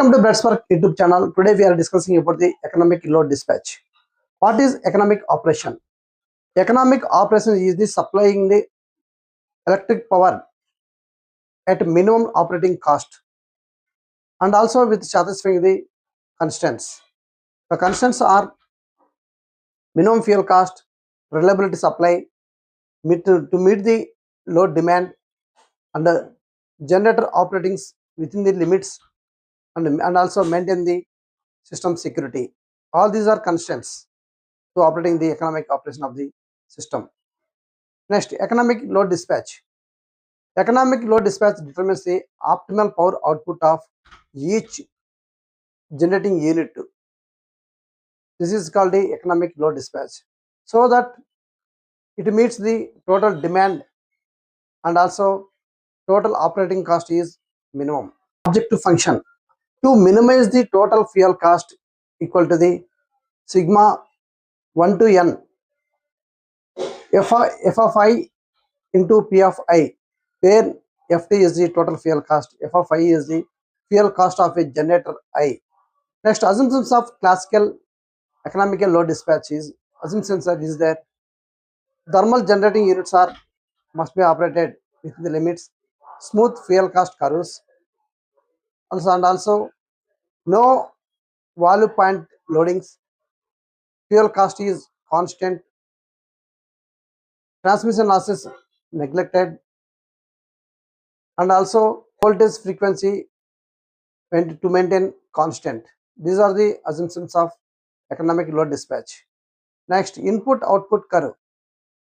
Welcome to Breadspark YouTube channel. Today we are discussing about the economic load dispatch. What is economic operation? Economic operation is the supplying the electric power at minimum operating cost and also with satisfying the constraints. The constraints are minimum fuel cost, reliability supply, to meet the load demand, and the generator operating within the limits, and also maintain the system security. All these are constraints to operating the economic operation of the system. Next, economic load dispatch. Economic load dispatch determines the optimal power output of each generating unit. This is called the economic load dispatch, so that it meets the total demand and also total operating cost is minimum. Objective function: to minimize the total fuel cost equal to the sigma 1 to n f of I into P of I, where Ft is the total fuel cost, f of I is the fuel cost of a generator I. Next, assumptions of classical economical load dispatch is assumptions that thermal generating units must be operated within the limits, smooth fuel cost curves, also no value point loadings, fuel cost is constant, transmission losses neglected, and also voltage frequency to maintain constant. These are the assumptions of economic load dispatch. Next, input output curve.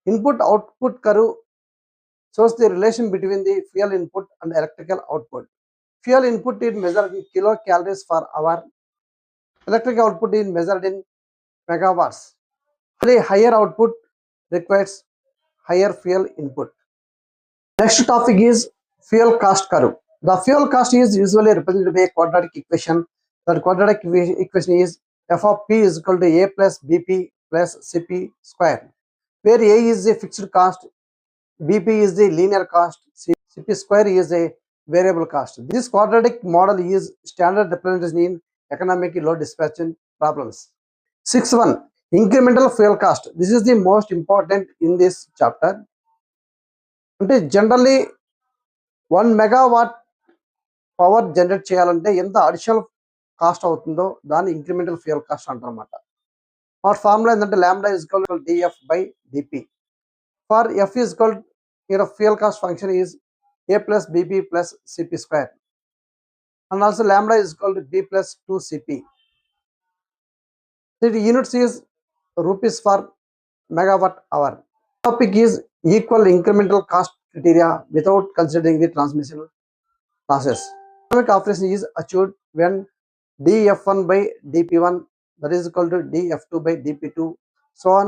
Input output curve shows the relation between the fuel input and electrical output. Fuel input is measured in kilocalories per hour. Electrical output is measured in megawatts. The higher output requires higher fuel input. Next topic is fuel cost curve. The fuel cost is usually represented by a quadratic equation. That quadratic equation is f of p is equal to a plus bp plus cp square, where a is a fixed cost, bp is the linear cost, cp square is a variable cost. This quadratic model is standard representation in economic load dispatch problems. 6.1 incremental fuel cost. This is the most important in this chapter. Generally 1 megawatt power generate చేయాలంటే ఎంత additional cost అవుతుందో దాన్ని incremental fuel cost అంటారన్నమాట. ఆ formula ఏంటంటే lambda is equal to DF by DP. For F is equal here fuel cost function is a plus BP plus CP square, and also lambda is equal to be plus 2 CP. The units is rupees for megawatt hour. Topic is equal incremental cost criteria without considering the transmission losses. Economic operation is achieved when df1 by dp1 that is equal to df2 by dp2 so on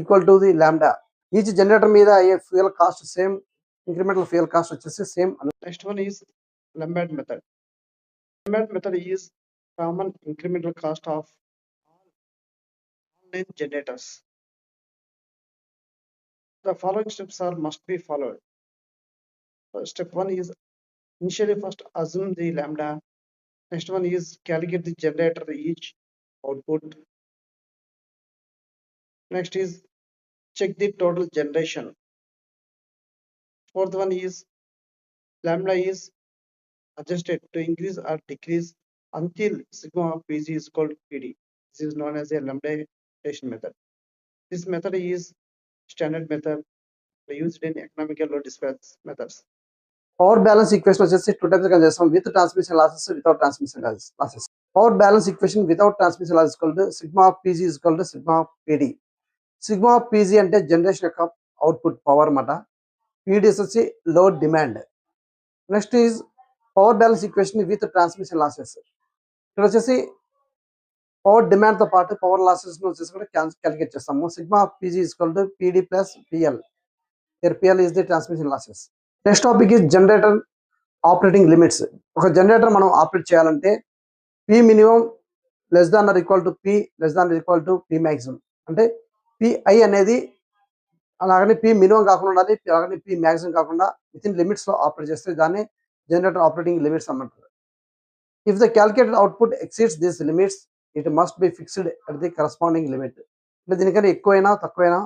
equal to the lambda. Each generator మీద a fuel cost same, incremental fuel cost వచ్చేసి same. Next one is Lambert method. Lambert method is common incremental cost of all 9 generators. The following steps must be followed. Step 1 is initially first assume the lambda. Next one is calculate the generator each output. Next is check the total generation. Fourth one is lambda is adjusted to increase or decrease until sigma of Pg is equal to Pd. This is known as a lambdation method. This method is standard method used in economical load dispatch methods. Power balance equation వచ్చేసి 2 types గా చేస్తాం, with transmission losses, without transmission losses. Power balance equation without transmission losses equal to sigma of Pg is equal to sigma of Pd. Sigma of Pg అంటే generation యొక్క output power అన్నమాట. Pd వచ్చేసి load demand. Next is power balance equation with transmission losses. ఇక్కడ వచ్చేసి power demand తో పాటు power losses వచ్చేసి కూడా క్యాలిక్యులేట్ చేస్తాము. Sigma of Pg is equal to Pd plus PL. Here PL is the transmission losses. Next topic is generator operating limits. ఒక generator మనం operate చేయాలంటే P minimum less than or equal to P less than equal to P maximum. అంటే PI అనేది అలాగని P minimum కాకుండా ఉండాలి, అలాగని P maximum కాకుండా విత్ ఇన్ లిమిట్స్ లో ఆపరేట్ చేస్తే దాన్ని జనరేటర్ ఆపరేటింగ్ లిమిట్స్ అన్నమాట. If the calculated output exceeds these limits, it must be fixed at the corresponding limit. అంటే దీనికన్నా ఎక్కువైనా తక్కువైనా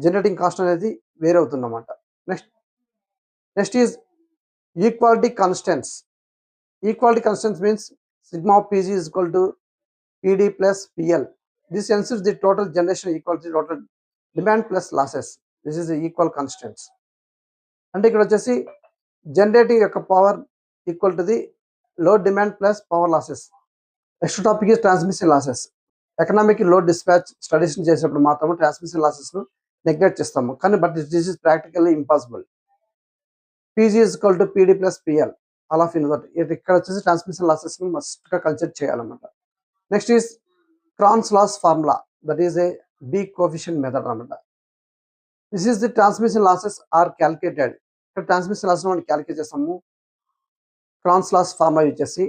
జనరేటింగ్ కాస్ట్ అనేది వేరే అవుతుందన్నమాట. Next is equality constants. Equality constants means sigma of PG is equal to PD plus PL. This ensures the total generation equal to total demand plus losses. This is equal constants. అంటే ఇక్కడ వచ్చేసి generating యొక్క power equal to the load demand plus power losses. Next topic is transmission losses. Economic load dispatch studies చేసినప్పుడు మాత్రమే transmission losses ను neglect చేస్తాము, కానీ but this is practically impossible. PG is equal to PD plus PL all of invert. ఇక్కడ వచ్చేసి transmission losses ను must గా consider చేయాలన్నమాట. Next is Kron's loss formula, that is a B coefficient method అన్నమాట. This is the transmission losses are calculated. ఇక్కడ transmission losses మనం calculate చేస్తాము Kron's loss formula use చేసి.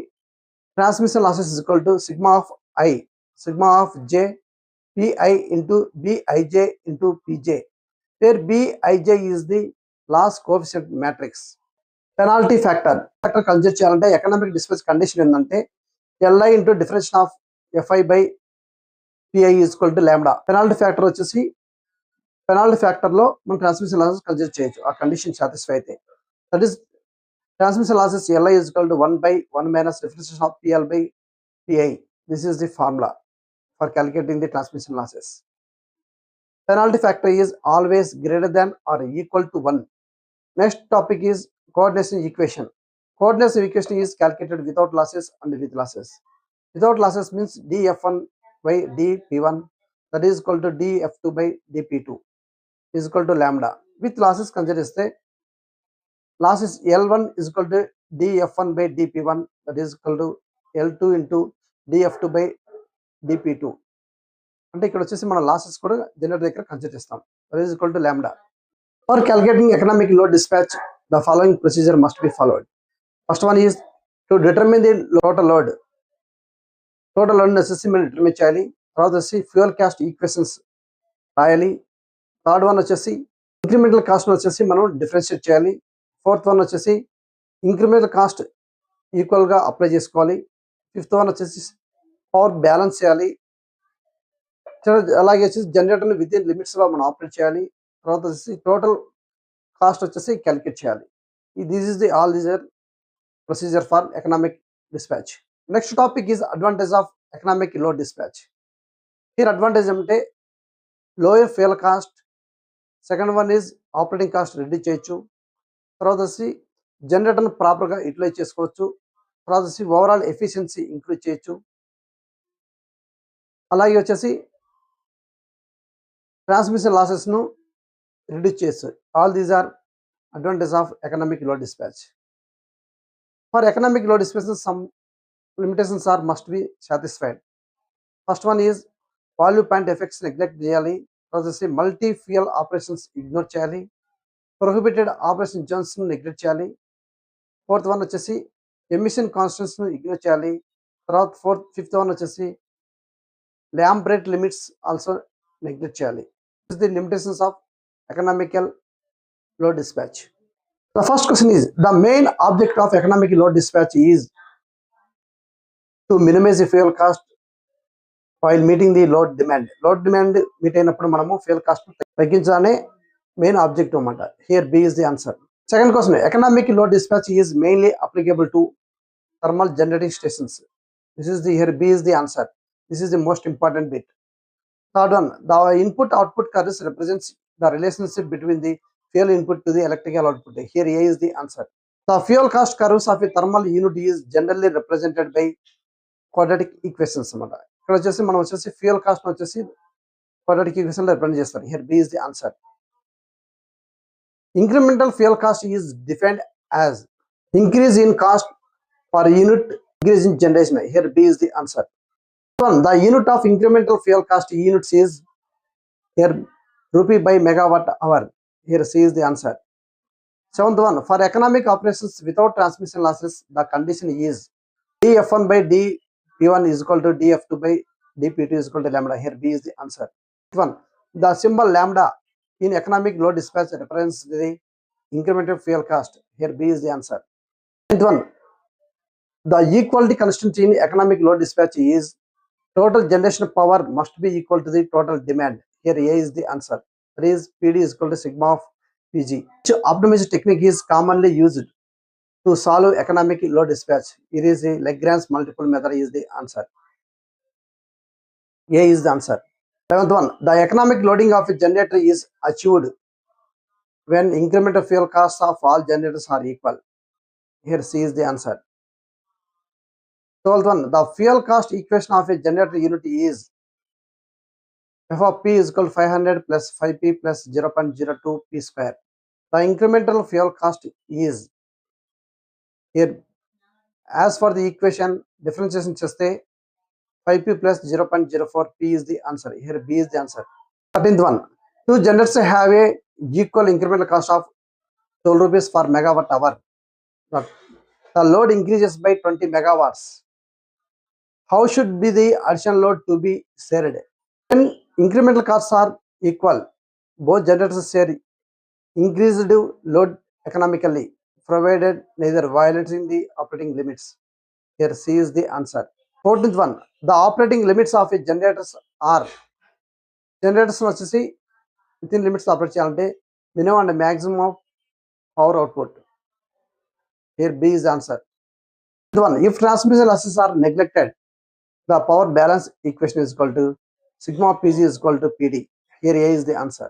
Transmission losses is equal to sigma of I, sigma of j pi into bij into pj, where bij is the loss coefficient matrix. Penalty factor consider చేయాలంటే economic dispatch condition ఏంటంటే li into differentiation of fi by pi is equal to lambda. Penalty factor వచ్చేసి penalty factor లో మనం transmission losses consider చేయొచ్చు ఆ condition satisfy అయితే. That is transmission losses li is equal to 1 by 1 minus differentiation of pl by pi. This is the formula for calculating the transmission losses. Penalty factor is always greater than or equal to 1. Next topic is coordination equation. Coordination equation is calculated without losses and with losses. Without losses means df1 by dp1, that is equal to df2 by dp2 is equal to lambda. With losses consider losses L1 is equal to df1 by dp1, that is equal to L2 into df2 by dp2. అంటే ఇక్కడ వచ్చేసి మన losses కూడా generator దగ్గర consider చేస్తాం. That is equal to lambda. For calculating economic load dispatch the following procedure must be followed. First one is to determine the total load. Total load వచ్చేసి మనం determine చేయాలి. తర్వాత వచ్చి ఫ్యూయల్ కాస్ట్ ఈక్వేషన్స్ రాయాలి. Third one వచ్చేసి incremental cost వచ్చేసి మనం differentiate చేయాలి. ఫోర్త్ వన్ వచ్చేసి ఇంక్రిమెంటల్ కాస్ట్ ఈక్వల్గా అప్లై చేసుకోవాలి. ఫిఫ్త్ వన్ వచ్చేసి పవర్ బ్యాలెన్స్ చేయాలి. అలాగే వచ్చేసి జనరేటర్ని విత్ ఇన్ లిమిట్స్ లో మనం ఆపరేట్ చేయాలి. తర్వాత వచ్చేసి టోటల్ కాస్ట్ వచ్చేసి క్యాలిక్యులేట్ చేయాలి. This is the all these are procedure for economic dispatch. Next topic is advantage of economic load dispatch. here advantage అంటే lower fuel cost, second one is operating cost reduce చేయొచ్చు, తర్వాత వచ్చి జనరేటర్ని ప్రాపర్గా utilise చేసుకోవచ్చు, తర్వాత వచ్చి overall efficiency increase చేయొచ్చు, అలాగే వచ్చేసి ట్రాన్స్మిషన్ లాసెస్ను రిడ్యూస్ చేస్తుంది. All these are advantage of economic load dispatch. For economic load dispatch some limitations are must be satisfied. First one is value point effects neglect చేయాలి, తర్వాత వచ్చి మల్టీ ఫ్యూయల్ ఆపరేషన్స్ ఇగ్నోర్ చేయాలి, prohibited operation జోన్స్ను neglect చేయాలి, fourth one వచ్చేసి emission కాన్స్టెంట్స్ను ignore చేయాలి, తర్వాత ఫిఫ్త్ వన్ వచ్చేసి ramp rate limits also neglect చేయాలి. This is the limitations of economical load dispatch. The first question is, the main object of economic load dispatch is to minimize the fuel cost while meeting the load demand. Load demand meet అయినప్పుడు మనము fuel cost తగ్గించాలనే main objective అన్నమాట. Here B is the answer. Second question, economic load dispatch is mainly applicable to thermal generating stations. This is the here B is the answer. This is the most important bit. Third one, the input output curves represents the relationship between the fuel input to the electrical output. Here A is the answer. The fuel cost curves of a thermal unit is generally represented by quadratic equations. ఇక్కడ వచ్చేసి మనం వచ్చేసి fuel cost వచ్చేసి quadratic equation లో represent చేస్తారు. Here B is the answer. Incremental fuel cost is defined as increase in cost per unit increase in generation. Here B is the answer. The unit of incremental fuel cost units is here rupee by megawatt hour. Here C is the answer. Seventh one, for economic operations without transmission losses, the condition is df1 by dp1 is equal to df2 by dp2 is equal to lambda. Here B is the answer. One, the symbol lambda in economic load dispatch represents the incremental fuel cost. Here B is the answer. One, The equality constant in economic load dispatch is total generation power must be equal to the total demand. Here A is the answer. That is PD is equal to sigma of PG. Which optimization technique is commonly used to solve economic load dispatch? It is a Lagrange multiple method is the answer. A is the answer. 11th one. The economic loading of a generator is achieved when incremental fuel costs of all generators are equal. Here C is the answer. 12th one. The fuel cost equation of a generator unit is F of P is equal to 500 plus 5P plus 0.02 P square. The incremental fuel cost is here as for the equation differentiation cheste 5P plus 0.04 P is the answer. Here B is the answer. 13th one. Two generators have a equal incremental cost of 12 rupees per megawatt hour. But the load increases by 20 megawatts. How should be the additional load to be shared? When incremental costs are equal, both generators share increased load economically, provided neither violating the operating limits. Here C is the answer. 14th one. The operating limits of a generators are generators వచ్చేసి within limits operate చేయాలంటే minimum and maximum of power output. Here B is the answer. One. If transmission losses are neglected, the power balance equation is equal to sigma PG is equal to PD. Here A is the answer.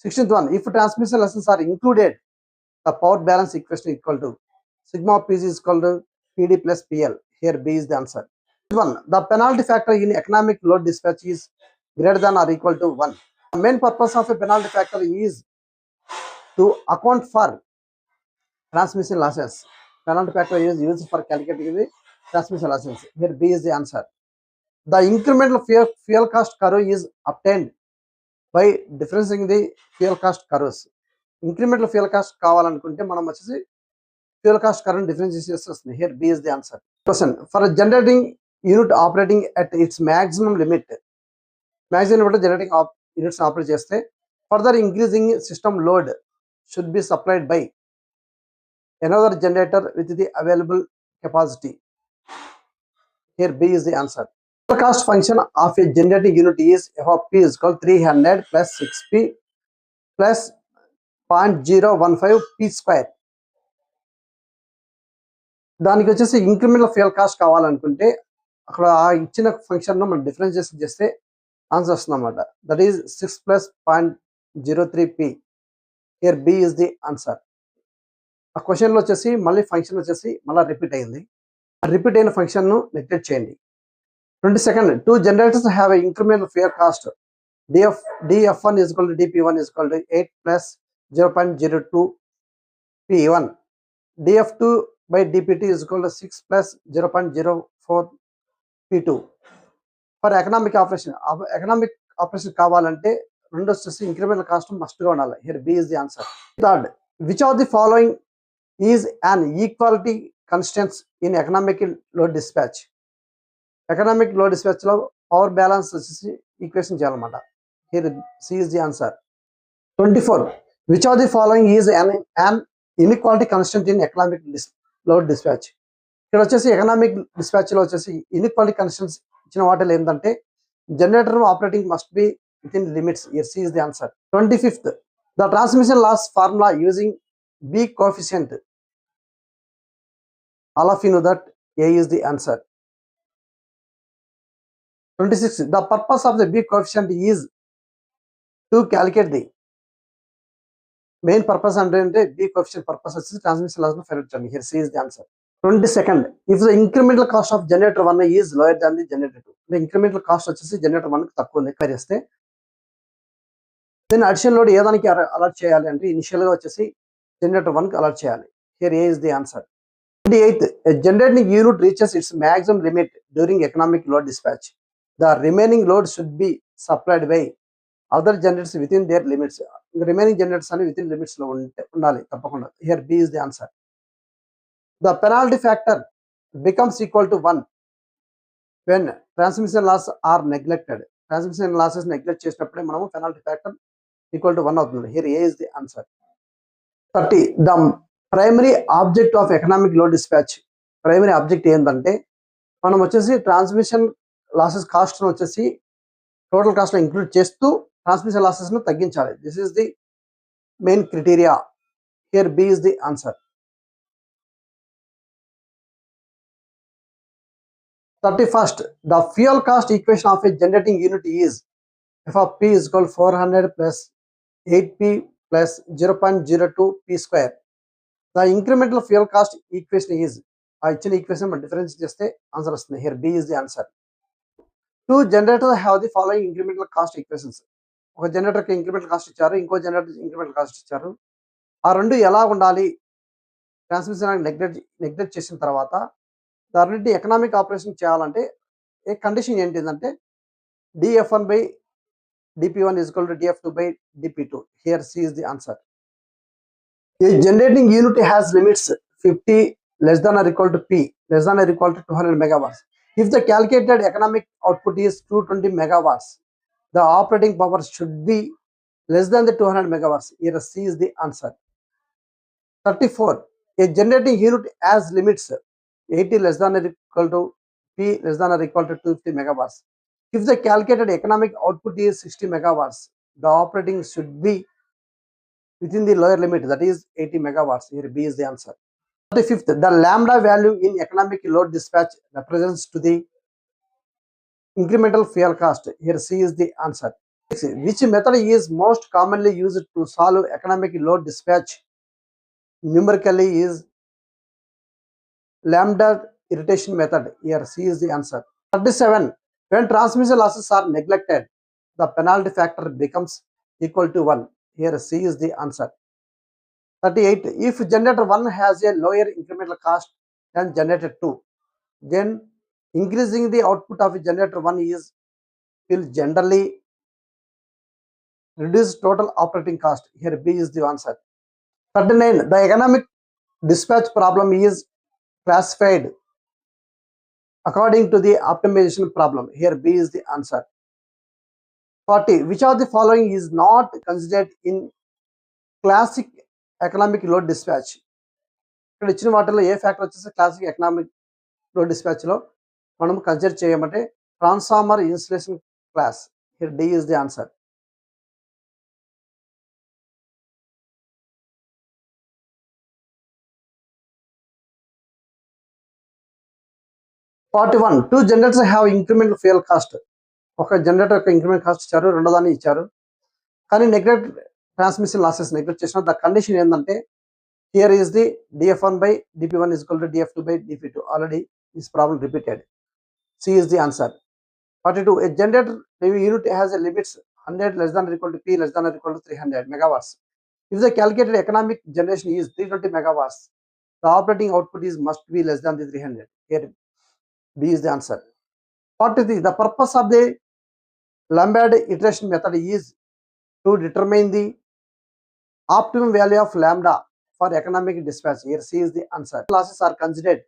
16th one. If transmission losses are included, the power balance equation is equal to sigma PG is equal to PD plus PL. Here B is the answer. 1. The penalty factor in economic load dispatch is greater than or equal to 1. The main purpose of a penalty factor is to account for transmission losses. Penalty factor is used for calculating the transmission losses. Here B is the answer. The incremental fuel cost curve is obtained by differencing the fuel cost curves. Incremental fuel cost కావాలనుకుంటే మనం వచ్చేసి fuel cost curve differentiate చేస్తుంది. Here B is the answer. Question. For a generating unit operating at its maximum limit, maximum limit generating units operate చేస్తే further increasing system load should be supplied by another generator with the available capacity. Here B is the answer. The cost function of a generating unit is F of P is equal to 300 plus 6P plus 0.015 P square. దానికి వచ్చేసి incremental fuel cost కావాలనుకుంటే అక్కడ ఆ ఇచ్చిన function మనం differentiation చేస్తే answer వస్తుంది అన్నమాట. That is 6 plus 0.03P. Here B is the answer. ఆ క్వశ్చన్లో వచ్చేసి మళ్ళీ ఫంక్షన్ వచ్చేసి మళ్ళీ రిపీట్ అయింది. ఆ రిపీట్ అయిన ఫంక్షన్ను నెగ్లెక్ట్ చేయండి. 22nd. Two generators have an incremental fuel cost. DF1 is equal to DP1 is equal to 8 plus 0.02 P1. DF2 by DPT is equal to 6 plus 0.04 P2. For economic operation కావాలంటే రెండు వచ్చేసి incremental cost must గా ఉండాలి. Here B is the answer. Third, which of the following is an equality constants in economic load dispatch? Economic load dispatch లో power balance వచ్చేసి equation చేయాలన్నమాట. Here C is the answer. 24. Which of the following is an inequality constant in economic load dispatch? ఇక్కడ వచ్చేసి economic dispatch లో వచ్చేసి inequality constants ఇచ్చిన వాటిలో ఏంటంటే generator operating must be within limits. Here C is the answer. 25th. The transmission loss formula using B coefficient. All of you know that A is the answer. 26. The purpose of the B coefficient is to calculate the main purpose అంటే B coefficient purpose వచ్చేసి transmission loss ను find చేయండి. Here C is the answer. 22nd. If the incremental cost of generator 1 is lower than the generator 2, the incremental cost వచ్చేసి generator 1 కి తక్కువ ఉంది చేస్తే then additional load ఏ దానికి అలర్ట్ చేయాలి అంటే ఇనిషియల్ గా వచ్చేసి generator 1 కి అలర్ట్ చేయాలి. Here A is the answer. 28th. A generating unit reaches its maximum limit during economic load dispatch. The remaining load should be supplied by other generators within their limits. Remaining generators are within limits lo undali tappakunda. Here B is the answer. The penalty factor becomes equal to 1 when transmission loss are neglected. Transmission losses neglect చేసినప్పుడే మనము penalty factor equal to 1 అవుతుంది. Here A is the answer. 30. The primary object of economic load dispatch primary object ఏంటంటే మనం వచ్చేసి transmission losses cost వచ్చేసి total cost లో include చేస్తూ transmission losses ను తగ్గించాలి. This is the main criteria. Here B is the answer. 31st, the fuel cost equation of a generating unit is f of p is equal 400 plus 8p plus 0.02 p square. The incremental fuel cost equation is ఆ ఇచ్చిన equation మనం difference చేస్తే answer వస్తుంది. Here B is the answer. Two generator have the following incremental cost equations. ఒక జనరేటర్కి incremental cost ఇచ్చారు, ఇంకో generator incremental cost ఇచ్చారు. ఆ రెండు ఎలా ఉండాలి ట్రాన్స్మిషన్ నెగ్లెక్ట్ చేసిన తర్వాత దాన్ని ఎకనామిక్ ఆపరేషన్ చేయాలంటే ఏ కండిషన్ ఏంటిదంటే df1 by dp1 is equal to df2 by dp2. Here C is the answer. A generating unit has limits 50 less than or equal to P less than or equal to 200 megawatts. If the calculated economic output is 220 megawatts, the operating power should be less than the 200 megawatts. Here C is the answer. 34. A generating unit has limits 80 less than or equal to P less than or equal to 250 megawatts. If the calculated economic output is 60 megawatts, the operating should be within the lower limit, that is 80 megawatts. Here B is the answer. 35th, the lambda value in economic load dispatch represents to the incremental fuel cost. Here C is the answer. Which method is most commonly used to solve economic load dispatch? Numerically is lambda irritation method. Here C is the answer. 37. When transmission losses are neglected, the penalty factor becomes equal to 1. Here C is the answer. 38. If generator 1 has a lower incremental cost than generator 2, then increasing the output of generator 1 will generally reduce total operating cost. Here B is the answer. 39. The economic dispatch problem is classified according to the optimization problem. Here B is the answer. 40. Which of the following is not considered in classic economic load dispatch? ఇక్కడ ఇచ్చిన వాటిలో ఏ factor వచ్చేసి classic economic load dispatch లో మనం consider చేయమంటే transformer insulation class. Here D is the answer. Two generators have incremental fuel cost. ఒక generator యొక్క ఇంక్రిమెంట్ కాస్ట్ ఇచ్చారు, రెండో దాన్ని ఇచ్చారు, కానీ నెగ్లెక్ట్ ట్రాన్స్మిషన్ లాసెస్ నెగ్లెక్ట్ చేసిన ద కండిషన్ ఏంటంటే here is the df1 by dp1 is equal to df2 by dp2. Already this problem repeated. C is the answer. 42. A generator unit has a limits 100 less than or equal to P less than or equal to 300 megawatts. If the calculated economic generation is 320 megawatts, the operating output must be less than the 300. Here B is the answer. 43. The purpose of the Lombard iteration method is to determine the optimum value of lambda for economic dispatch. Here C is the answer. Losses are considered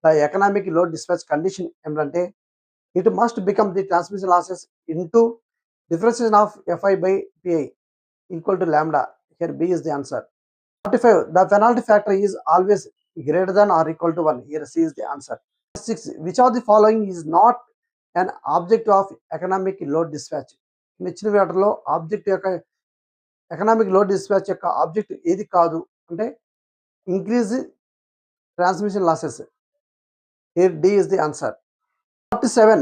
the economic load dispatch condition emante it must become the transmission losses into differentiation of Fi by Pi equal to lambda. Here B is the answer. 45. The penalty factor is always greater than or equal to 1. Here C is the answer. 6. Which of the following is not an object of economic load dispatch? ఇచ్చిన వాటిలో object యొక్క economic load dispatch యొక్క object ఏది కాదు అంటే increase transmission losses. Here D is the answer. 47.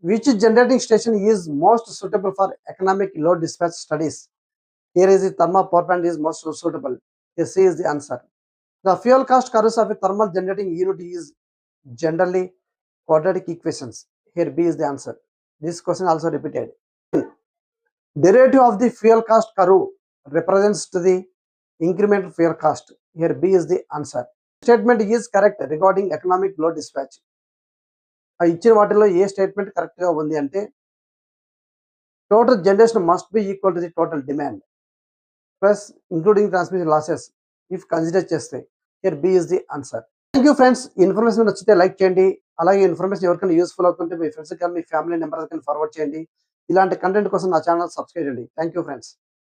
Which generating station is most suitable for economic load dispatch studies? Here is the thermal power plant is most suitable. Here C is the answer. The fuel cost curves of a thermal generating unit is generally quadratic equations. Here B is the answer. This question also repeated. Derivative of the fuel cost curve represents to the incremental fuel cost. Here B is the answer. Statement is correct regarding economic load dispatch. ఆ ఇచ్చిన వాటిలో ఏ statement correct గా ఉంది అంటే total generation must be equal to the total demand plus including transmission losses if consider చేస్తే here B is the answer. Thank you friends. Information నచ్చితే like చేయండి. అలాగే ఇన్ఫర్మేషన్ ఎవరికైనా యూస్ఫుల్ అవుతుంటే మీ ఫ్రెండ్స్ కానీ మీ ఫ్యామిలీ మెంబర్స్ కానీ ఫార్వర్డ్ చేయండి. ఇలాంటి కంటెంట్ కోసం నా ఛానల్ సబ్స్క్రైబ్ చేయండి. Thank you friends.